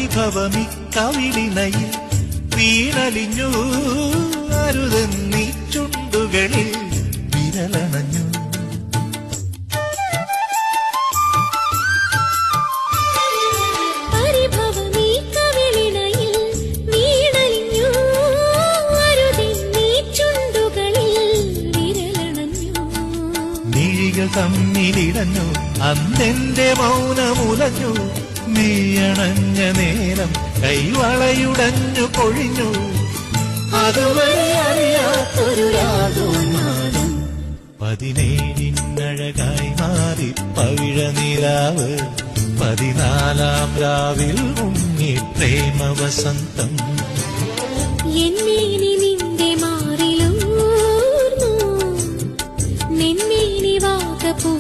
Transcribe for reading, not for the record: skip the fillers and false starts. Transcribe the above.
പരിഭവമി കവിളിനയിൽ വീണലിഞ്ഞു അരുതെന്നീ ചുണ്ടുകളിൽ വിരലണഞ്ഞു. മിഴികൾ തമ്മിലിടഞ്ഞു അന്നെന്റെ മൗനമുലഞ്ഞു. നീയണഞ്ഞ നേരം കൈവളയുടഞ്ഞു പൊഴിഞ്ഞു. അതുവരെ അറിയാത്തൊരു രാഗോന്മാദം 17 മാറി പവിഴനിലാവ്. 14 രാവിൽ മുങ്ങി പ്രേമവസന്തം. എന്നേനി നിന്റെ മാറിലൂർന്നു നെന്മേനി വാകപ്പൂ